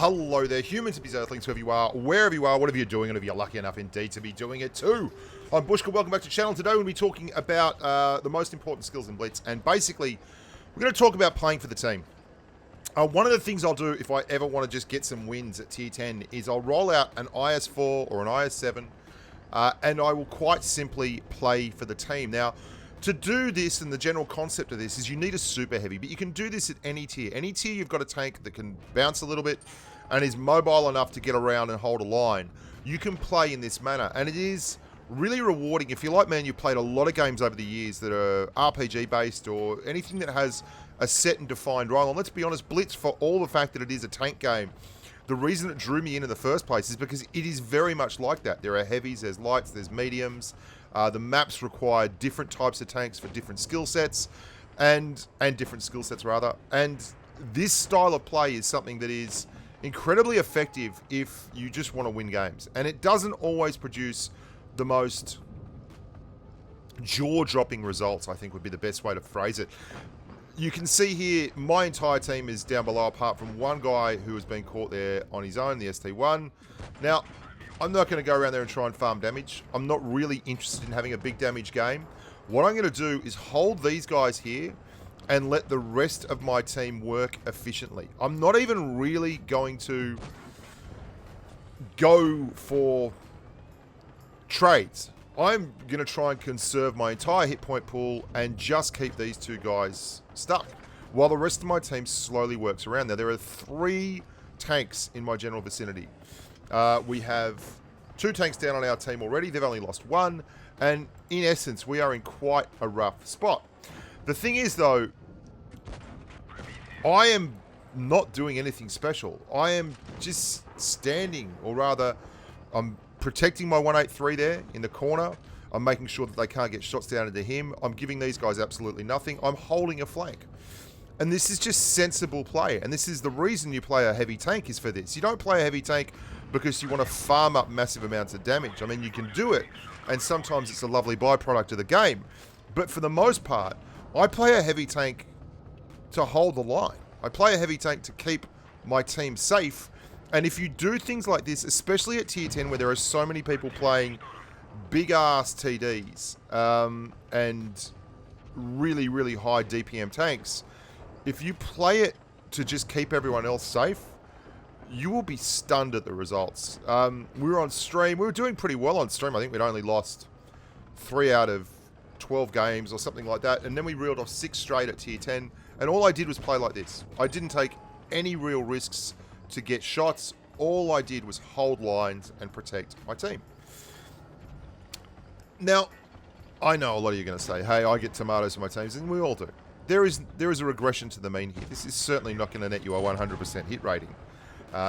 Hello there, humans, bees, earthlings, whoever you are, wherever you are, whatever you're doing, and if you're lucky enough indeed to be doing it too. I'm Bushka, welcome back to the channel. Today we'll be talking about the most important skills in Blitz, and basically, we're going to talk about playing for the team. One of the things I'll do if I ever want to just get some wins at tier 10 is I'll roll out an IS4 or an IS7, and I will quite simply play for the team. Now, to do this, and the general concept of this is you need a super heavy, but you can do this at any tier. Any tier you've got a tank that can bounce a little bit and is mobile enough to get around and hold a line. You can play in this manner, and it is really rewarding. If you're like me and you've played a lot of games over the years that are RPG based or anything that has a set and defined role, and let's be honest, Blitz, for all the fact that it is a tank game, the reason it drew me in the first place is because it is very much like that. There are heavies, there's lights, there's mediums. The maps require different types of tanks for different skill sets, and different skill sets rather. And this style of play is something that is incredibly effective if you just want to win games. And it doesn't always produce the most jaw-dropping results, I think would be the best way to phrase it. You can see here, my entire team is down below, apart from one guy who has been caught there on his own, the ST1. Now, I'm not going to go around there and try and farm damage. I'm not really interested in having a big damage game. What I'm going to do is hold these guys here and let the rest of my team work efficiently. I'm not even really going to go for trades. I'm going to try and conserve my entire hit point pool and just keep these two guys stuck while the rest of my team slowly works around. Now, there are 3 tanks in my general vicinity. We have 2 tanks down on our team already. They've only lost 1. And in essence, we are in quite a rough spot. The thing is, though, I am not doing anything special. I am just standing, or rather, I'm protecting my 183 there in the corner. I'm making sure that they can't get shots down into him. I'm giving these guys absolutely nothing. I'm holding a flank. And this is just sensible play. And this is the reason you play a heavy tank, is for this. You don't play a heavy tank because you want to farm up massive amounts of damage. I mean, you can do it, and sometimes it's a lovely byproduct of the game. But for the most part, I play a heavy tank to hold the line. I play a heavy tank to keep my team safe. And if you do things like this, especially at tier 10 where there are so many people playing big-ass TDs and really, really high DPM tanks, if you play it to just keep everyone else safe, you will be stunned at the results. We were on stream. We were doing pretty well on stream. I think we'd only lost 3 out of 12 games or something like that. And then we reeled off 6 straight at tier 10. And all I did was play like this. I didn't take any real risks to get shots. All I did was hold lines and protect my team. Now, I know a lot of you are going to say, hey, I get tomatoes for my teams, and we all do. There is a regression to the mean here. This is certainly not going to net you a 100% hit rating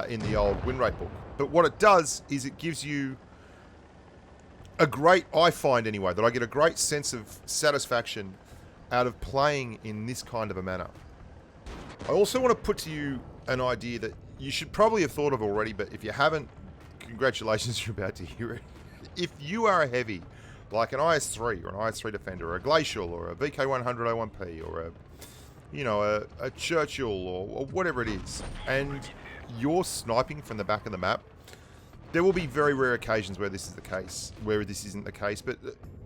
in the old win rate book. But what it does is it gives you a great, I find anyway, that I get a great sense of satisfaction out of playing in this kind of a manner. I also want to put to you an idea that you should probably have thought of already, but if you haven't, congratulations, you're about to hear it. If you are a heavy, like an IS3 or an IS3 Defender or a Glacial or a VK100 O1P or a Churchill or whatever it is, and you're sniping from the back of the map, there will be very rare occasions where this is the case, where this isn't the case, but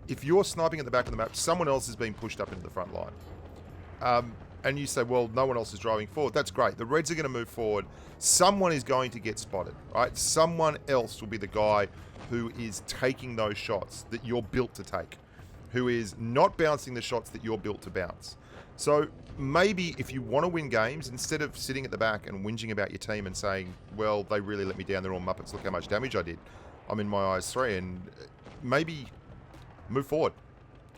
if you're sniping at the back of the map, someone else is being pushed up into the front line. And you say, well, no one else is driving forward. That's great. The Reds are going to move forward. Someone is going to get spotted, right? Someone else will be the guy who is taking those shots that you're built to take, who is not bouncing the shots that you're built to bounce. So maybe if you want to win games, instead of sitting at the back and whinging about your team and saying, well, they really let me down, they're all Muppets, look how much damage I did. I'm in my IS3, and maybe move forward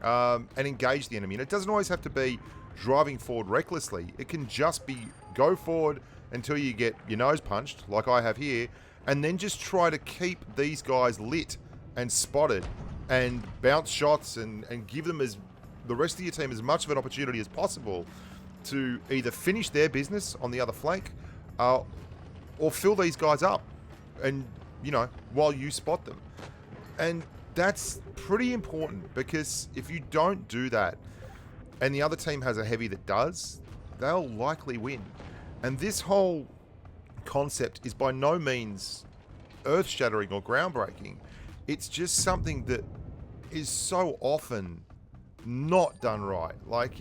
and engage the enemy. And it doesn't always have to be driving forward recklessly. It can just be go forward until you get your nose punched, like I have here, and then just try to keep these guys lit and spotted and bounce shots and give them the rest of your team as much of an opportunity as possible to either finish their business on the other flank or fill these guys up and, while you spot them. And that's pretty important, because if you don't do that and the other team has a heavy that does, they'll likely win. And this whole concept is by no means earth-shattering or groundbreaking. It's just something that is so often not done right. Like,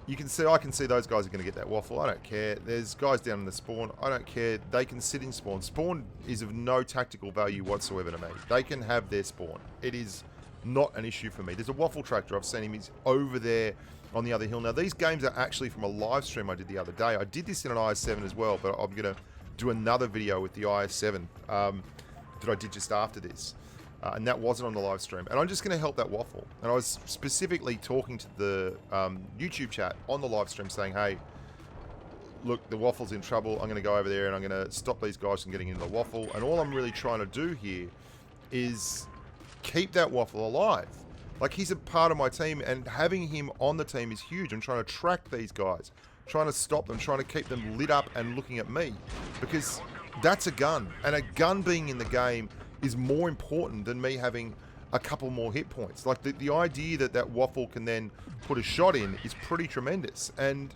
I can see those guys are going to get that waffle. I don't care. There's guys down in the spawn. I don't care. They can sit in spawn. Spawn is of no tactical value whatsoever to me. They can have their spawn. It is not an issue for me. There's a waffle tractor. I've seen him. He's over there on the other hill. Now, these games are actually from a live stream I did the other day. I did this in an IS-7 as well, but I'm going to do another video with the IS-7 that I did just after this. And that wasn't on the live stream. And I'm just going to help that waffle. And I was specifically talking to the YouTube chat on the live stream saying, hey, look, the waffle's in trouble. I'm going to go over there and I'm going to stop these guys from getting into the waffle. And all I'm really trying to do here is keep that waffle alive. Like, he's a part of my team, and having him on the team is huge. I'm trying to track these guys, trying to stop them, trying to keep them lit up and looking at me. Because that's a gun. And a gun being in the game is more important than me having a couple more hit points. Like, the idea that that waffle can then put a shot in is pretty tremendous. And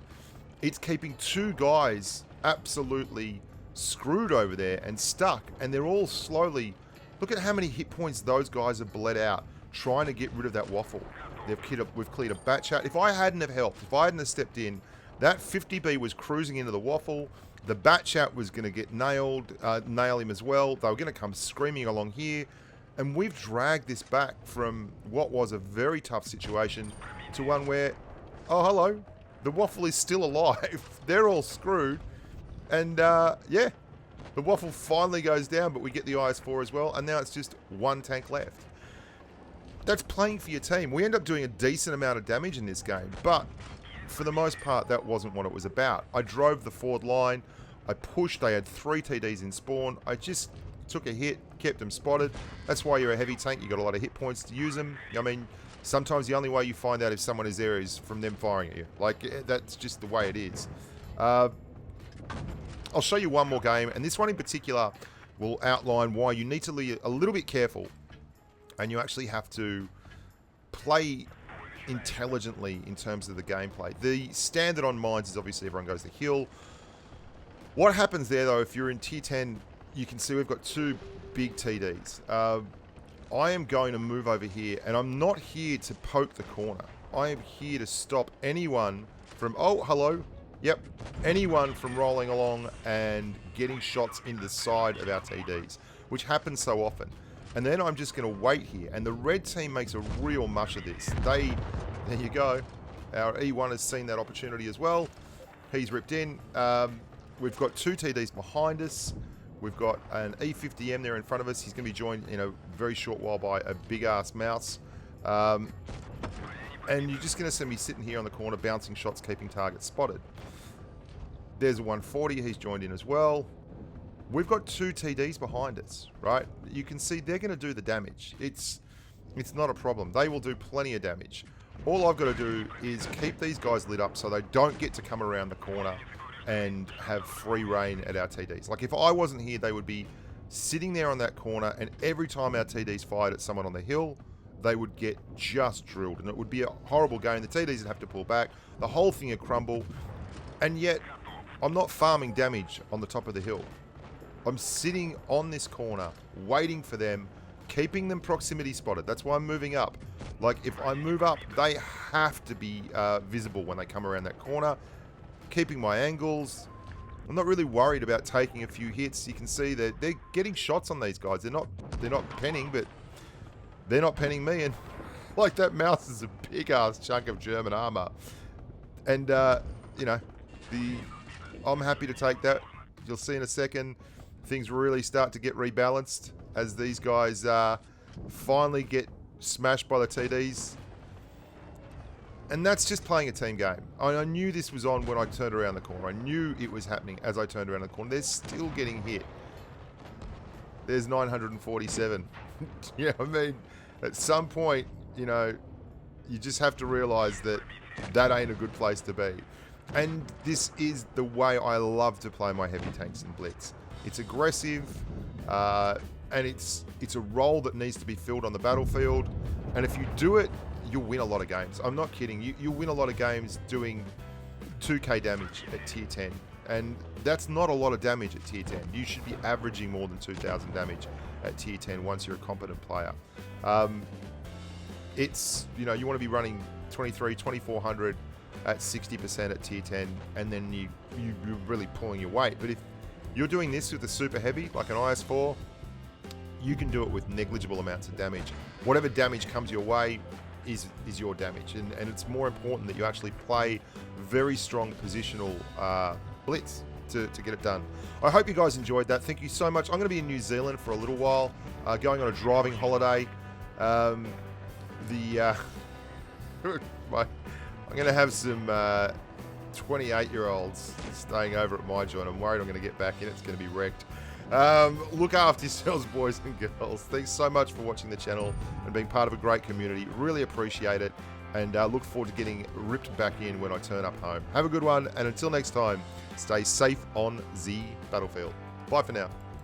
it's keeping two guys absolutely screwed over there and stuck. And they're all slowly... Look at how many hit points those guys have bled out trying to get rid of that waffle. We've cleared a batch out. If I hadn't have helped, if I hadn't have stepped in, that 50B was cruising into the waffle. The batch out was going to get nail him as well. They were going to come screaming along here. And we've dragged this back from what was a very tough situation to one where, oh, hello, the waffle is still alive. They're all screwed. And, yeah, the waffle finally goes down, but we get the IS-4 as well. And now it's just one tank left. That's playing for your team. We end up doing a decent amount of damage in this game, but for the most part, that wasn't what it was about. I drove the forward line. I pushed. They had 3 TDs in spawn. I just took a hit, kept them spotted. That's why you're a heavy tank. You got a lot of hit points to use them. I mean, sometimes the only way you find out if someone is there is from them firing at you. Like, that's just the way it is. I'll show you one more game, and this one in particular will outline why you need to be a little bit careful, and you actually have to play intelligently in terms of the gameplay. The standard on mines is obviously everyone goes to hill. What happens there, though, if you're in tier 10, you can see we've got 2 big TDs. I am going to move over here, and I'm not here to poke the corner. I am here to stop anyone from... Oh, hello. Yep. Anyone from rolling along and getting shots in the side of our TDs, which happens so often. And then I'm just going to wait here. And the red team makes a real mush of this. There you go. Our E1 has seen that opportunity as well. He's ripped in. We've got 2 TDs behind us. We've got an E50M there in front of us. He's going to be joined in a very short while by a big-ass mouse. And you're just going to see me sitting here on the corner, bouncing shots, keeping targets spotted. There's a 140. He's joined in as well. We've got 2 TDs behind us, right? You can see they're going to do the damage. It's not a problem. They will do plenty of damage. All I've got to do is keep these guys lit up so they don't get to come around the corner and have free reign at our TDs. Like, if I wasn't here, they would be sitting there on that corner, and every time our TDs fired at someone on the hill, they would get just drilled, and it would be a horrible game. The TDs would have to pull back. The whole thing would crumble, and yet I'm not farming damage on the top of the hill. I'm sitting on this corner, waiting for them, keeping them proximity spotted. That's why I'm moving up. Like, if I move up, they have to be visible when they come around that corner. Keeping my angles. I'm not really worried about taking a few hits. You can see that they're getting shots on these guys. They're not penning, but they're not penning me. And like, that mouse is a big-ass chunk of German armor. And, you know, I'm happy to take that. You'll see in a second. Things really start to get rebalanced as these guys finally get smashed by the TDs. And that's just playing a team game. I knew this was on when I turned around the corner. I knew it was happening as I turned around the corner. They're still getting hit. There's 947. You know what I mean? At some point, you know, you just have to realize that that ain't a good place to be. And this is the way I love to play my heavy tanks in Blitz. It's aggressive, and it's a role that needs to be filled on the battlefield. And if you do it, you'll win a lot of games. I'm not kidding. You'll win a lot of games doing 2k damage at tier 10. And that's not a lot of damage at tier 10. You should be averaging more than 2,000 damage at tier 10 once you're a competent player. It's, you know, you want to be running 2,400 at 60% at tier 10, and then you're really pulling your weight. But if you're doing this with a super heavy, like an IS4, you can do it with negligible amounts of damage. Whatever damage comes your way is your damage. And it's more important that you actually play very strong positional blitz to get it done. I hope you guys enjoyed that. Thank you so much. I'm going to be in New Zealand for a little while, going on a driving holiday. I'm going to have some 28-year-olds staying over at my joint. I'm worried I'm going to get back in. It's going to be wrecked. Look after yourselves, boys and girls. Thanks so much for watching the channel and being part of a great community. Really appreciate it, and look forward to getting ripped back in when I turn up home. Have a good one, and until next time, stay safe on the battlefield. Bye for now.